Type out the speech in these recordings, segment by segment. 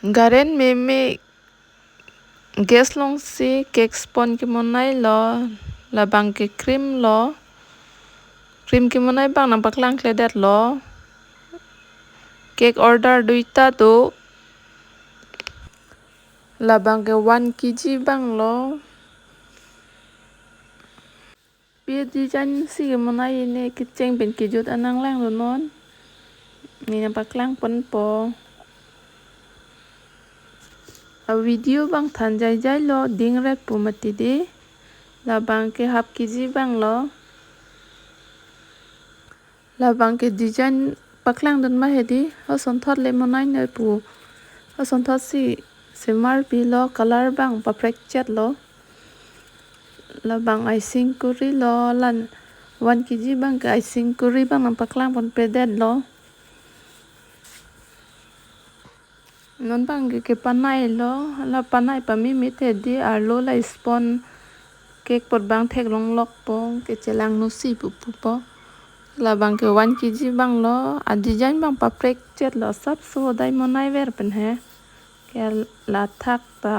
Garen me gas long si cake spon ki monai lo la bang ke cream lo cream ki monai bang nang paklang kledet lo cake order duita do la bang ke 1 kg bang lo pi design si ki monai ne ki cheng ben ki jut anang lang lo non ni nang paklang pon po a video bang than jai jai lo ding ret pu mati de la bang ke half kg bang lo la bang ke design paklang don ma hedi ho son thot le monai ne pu ho son thot si semar pi lo color bang pa prek chat lo la bang icing kuri lo lan 1 kg bang ke icing kuri bang nang paklang pon pedet lo non bang ke panai lo la panai pa mi mi the di ar lo la spon cake pot bang thek long lok po ke chelang no si pu pu po la bang ke 1 kg bang lo a design bang pa prek chat lo sap so dai monai ver pen he ke la thak ta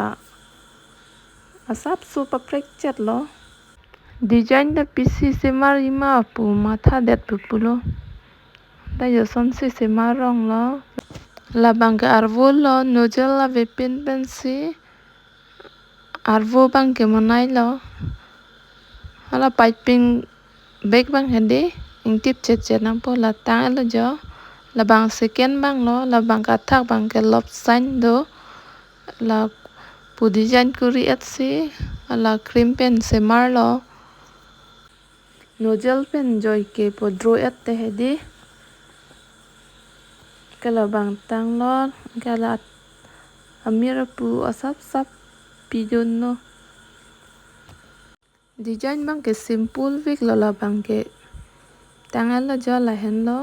asap so pa prek chat lo design da pisi se mari ma pu matha det pu pulo da yo son se marong lo la bang ke arvo lo nozel la ve pin pen si arvo bang ke monai lo hala piping bek bang hende ing tip chet chet nang po la tang lo jo la bang second bang lo la bang ka thak bang ke lop sign do la pu design kuri at si la cream pen se mar lo nozel pen joy ke po draw at te hedi ke la bang tang lo ke la amir pu asap sap pidon no design bang ke simple vik lo la bang ke tangal lo jo la hen lo